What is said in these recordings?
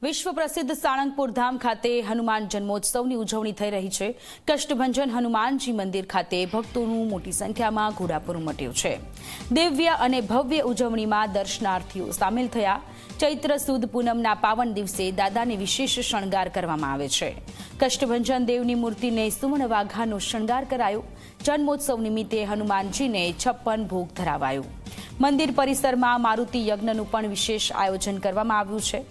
વિશ્વ પ્રસિદ્ધ સાળંગપુર ધામ ખાતે હનુમાન જન્મોત્સવની ઉજવણી થઈ રહી છે। કષ્ટભંજન હનુમાનજી મંદિર ખાતે ભક્તોનું મોટી સંખ્યામાં ઘોડાપુર ઉમટ્યું છે। દિવ્ય અને ભવ્ય ઉજવણીમાં દર્શનાર્થીઓ સામેલ થયા। ચૈત્ર સુદ પૂનમના પાવન દિવસે દાદાને વિશેષ શણગાર કરવામાં આવે છે। કષ્ટભંજન દેવની મૂર્તિને સુવર્ણ વાઘાનો શણગાર કરાયો। જન્મોત્સવ નિમિત્તે હનુમાનજીને 56 ભોગ ધરાવાયો। મંદિર પરિસરમાં મારુતિ યજ્ઞનું પણ વિશેષ આયોજન કરવામાં આવ્યું છે।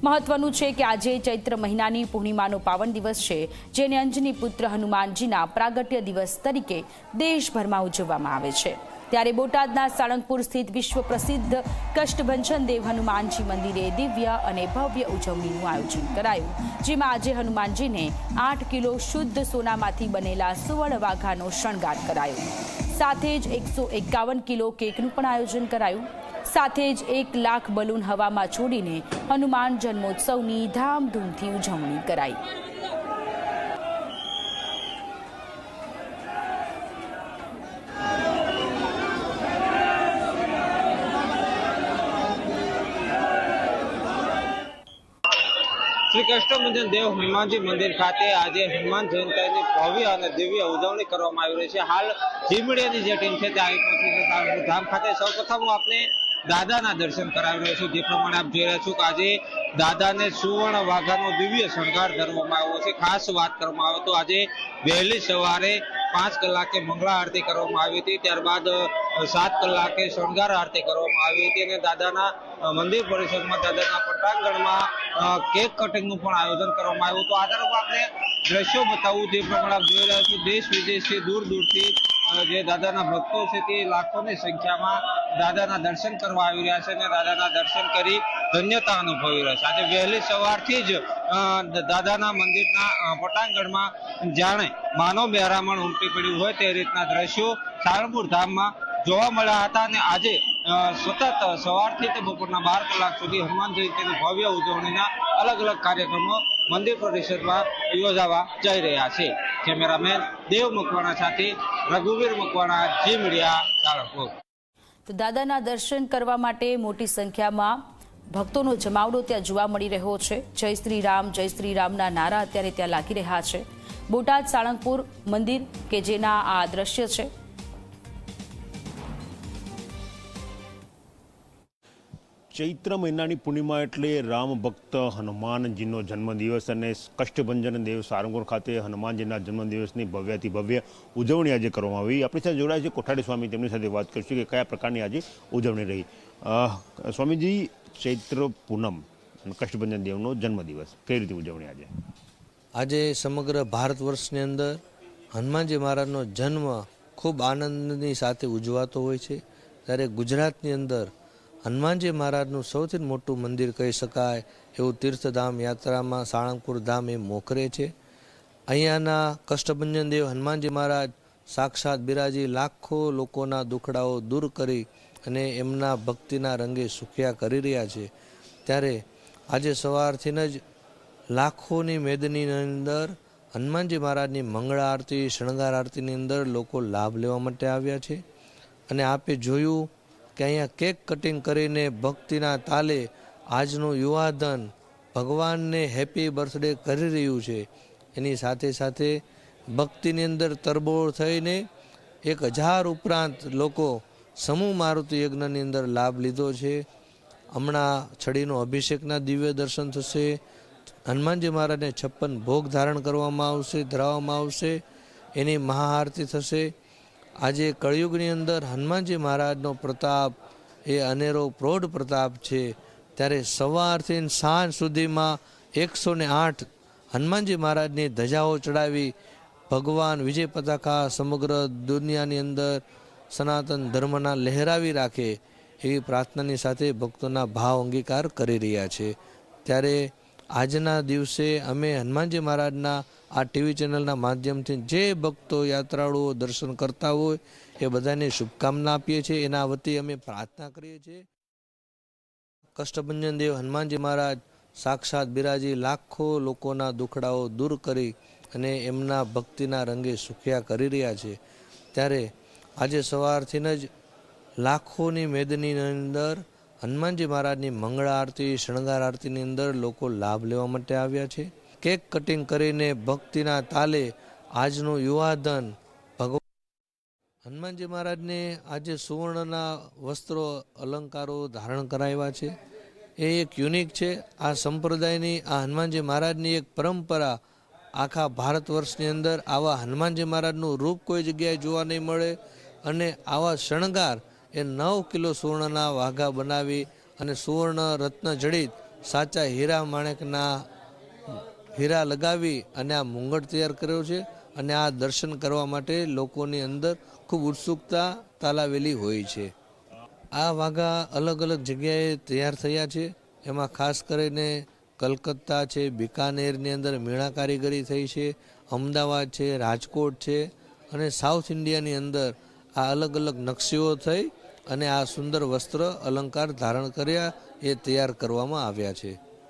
મહત્વનું છે કે આજે ચૈત્ર મહિનાની પૂર્ણિમાનો પાવન દિવસ છે, જેને અંજની પુત્ર હનુમાનજીના પ્રાગટ્ય દિવસ તરીકે દેશભરમાં ઉજવવામાં આવે છે। ત્યારે બોટાદના સાળંગપુર સ્થિત વિશ્વ પ્રસિદ્ધ કષ્ટભંજન દેવ હનુમાનજી મંદિરે દિવ્ય અને ભવ્ય ઉજવણીનું આયોજન કરાયું, જેમાં આજે હનુમાનજીને 8 કિલો શુદ્ધ સોનામાંથી બનેલા સુવર્ણ વાઘાનો શણગાર કરાયો। સાથે જ 151 કિલો કેકનું પણ આયોજન કરાયું। સાથે જ 1 લાખ બલૂન હવામાં છોડીને હનુમાન જન્મોત્સવની ધામધૂમથી ઉજવણી કરાઈ। श्री कष्टभंजन देव हनुमानजी मंदिर खाते आज हनुमान जयंती भव्य और दिव्य उजवणी करवामां आवी रही है। हाल जी मीडियानी जे टीम है आई पहुंची है साळंगपुर धाम खाते। सौ प्रथम हूँ आपने दादाना दर्शन करावी रह्यो छुं। जे प्रमाणे आप जोई रह्या छो कि आज दादाने सुवर्ण वाघानो दिव्य शणगार धरवामां आव्यो छे। खास वात करवामां आवे तो आज वहेली सवारे 5 कलाके मंगला आरती करवामां आवी हती, त्यारबाद 7 कलाके शणगार आरती करवामां आवी हती अने दादाना मंदिर परिसरमां दादाना पटांगणमां केक कटिंगनुं पण आयोजन करवामां आव्युं। तो आ तरफ आपणे दृश्यो बतावुं जे प्रमाणे आप जोई रह्या छो। देश विदेशथी दूर दूरथी जे दादाना भक्तो छे ते लाखोनी संख्यामां दादाना दर्शन करवा आवी रह्या छे अने दादाना दर्शन करी धन्यता अनुभवी रह्या छे। आज वहेली सवारथी ज दादाना मंदिરના પટાંગણમાં જાણે માનવ મહેરામણ ઉમટી પડ્યું હોય તે રીતના દ્રશ્યો સાળંગપુર ધામમાં જોવા મળ્યા હતા। અને આજે સતત સવારથી તે બપોરના 12 કલાક સુધી હનુમાન જયંતીની ભવ્ય ઉજવણીના અલગ અલગ કાર્યક્રમો મંદિર પરિસરમાં યોજાવા જઈ રહ્યા છે। કેમેરામેન દેવ મકવાણા સાથે રઘુવીર મકવાણા, જી મીડિયા, સાળંગપુર। તો દાદાના દર્શન કરવા માટે મોટી સંખ્યામાં ભક્તોનો જમાવડો ત્યાં જોવા મળી રહ્યો છે। જય શ્રી રામના નારા અત્યારે ત્યાં લાગી રહ્યા છે। બોટાદ સાળંગપુર મંદિર કે જેના આ દ્રશ્ય છે। ચૈત્ર મહિનાની પૂર્ણિમા એટલે રામ ભક્ત હનુમાનજીનો જન્મદિવસ અને કષ્ટભંજન દેવ સાળંગપુર ખાતે હનુમાનજીના જન્મદિવસની ભવ્યથી ભવ્ય ઉજવણી આજે કરવામાં આવી। આપણી સાથે જોડાયા છે કોઠારી સ્વામી, તેમની સાથે વાત કરીશું કે કયા પ્રકારની આજે ઉજવણી રહી। સ્વામીજી, ચૈત્ર પૂનમ કષ્ટભંજન દેવનો જન્મદિવસ કઈ રીતે ઉજવણી આજે? આજે સમગ્ર ભારત વર્ષની અંદર હનુમાનજી મહારાજનો જન્મ ખૂબ આનંદની સાથે ઉજવાતો હોય છે, ત્યારે ગુજરાતની અંદર હનુમાનજી મહારાજનું સૌથી મોટું મંદિર કહી શકાય એવું તીર્થધામ યાત્રામાં સાળંગપુર ધામ એ મોખરે છે। અહીંયાના કષ્ટભંજન દેવ હનુમાનજી મહારાજ સાક્ષાત બિરાજી લાખો લોકોના દુખડાઓ દૂર કરી અને એમના ભક્તિના રંગે સુખ્યા કરી રહ્યા છે। ત્યારે આજે સવારથી જ લાખોની મેદની અંદર હનુમાનજી મહારાજની મંગળા આરતી, શણગાર આરતીની અંદર લોકો લાભ લેવા માટે આવ્યા છે। અને આપે જોયું કે અહીંયા કેક કટિંગ કરીને ભક્તિના તાલે આજનું યુવાધન ભગવાનને હેપી બર્થડે કરી રહ્યું છે। એની સાથે સાથે ભક્તિની અંદર તરબોળ થઈને 1000 ઉપરાંત લોકો સમૂહ મારુતિ યજ્ઞની અંદર લાભ લીધો છે। હમણાં છડીનો અભિષેકના દિવ્ય દર્શન થશે। હનુમાનજી મહારાજને 56 ભોગ ધારણ કરવામાં આવશે, ધરાવવામાં આવશે। એની મહાઆરતી થશે। આજે કળિયુગની અંદર હનુમાનજી મહારાજનો પ્રતાપ એ અનેરો પ્રૌઢ પ્રતાપ છે। ત્યારે સવારથી સાંજ સુધીમાં 108 હનુમાનજી મહારાજની ધજાઓ ચડાવી ભગવાન વિજય પતાકા સમગ્ર દુનિયાની અંદર સનાતન ધર્મના લહેરાવી રાખે એવી પ્રાર્થનાની સાથે ભક્તોના ભાવ અંગીકાર કરી રહ્યા છે। ત્યારે આજના દિવસે અમે હનુમાનજી મહારાજના આ ટીવી ચેનલના માધ્યમથી જે ભક્તો યાત્રાળુઓ દર્શન કરતા હોય એ બધાને શુભકામના આપીએ છીએ। એના વતી અમે પ્રાર્થના કરીએ છીએ। કષ્ટભંજન દેવ હનુમાનજી મહારાજ સાક્ષાત બિરાજી લાખો લોકોના દુખડાઓ દૂર કરી અને એમના ભક્તિના રંગે સુખ્યા કરી રહ્યા છે। ત્યારે આજે સવારથી જ લાખોની મેદની અંદર હનુમાનજી મહારાજની મંગળા આરતી શણગાર આરતીની અંદર લોકો લાભ લેવા માટે આવ્યા છે. કેક કટિંગ કરીને ભક્તિના તાલે આજનું યુવાધન ભગવાન હનુમાનજી મહારાજને આજે સુવર્ણના વસ્ત્રો અલંકારો ધારણ કરાવ્યા છે. એ એક યુનિક છે. આ સંપ્રદાયની આ હનુમાનજી મહારાજની એક પરંપરા આખા ભારત વર્ષની અંદર આવા હનુમાનજી મહારાજનું રૂપ કોઈ જગ્યાએ જોવા નહીં મળે અને આવા શણગાર એ 9 કિલો સુવર્ણના વાઘા બનાવી અને સુવર્ણ રત્ન જડિત સાચા હીરા માણેકના હીરા લગાવી અને આ મુંગટ તૈયાર કર્યો છે અને આ દર્શન કરવા માટે લોકોની અંદર ખૂબ ઉત્સુકતા તાલાવેલી હોય છે. આ વાઘા અલગ અલગ જગ્યાએ તૈયાર થયા છે. એમાં ખાસ કરીને કલકત્તા છે, બિકાનેરની અંદર મીણા કારીગરી થઈ છે, અમદાવાદ છે, રાજકોટ છે અને સાઉથ ઇન્ડિયાની અંદર આ અલગ અલગ નકશીઓ થઈ અને આ સુંદર વસ્ત્ર અલંકાર ધારણ કર્યા એ તૈયાર કરવામાં આવ્યા છે.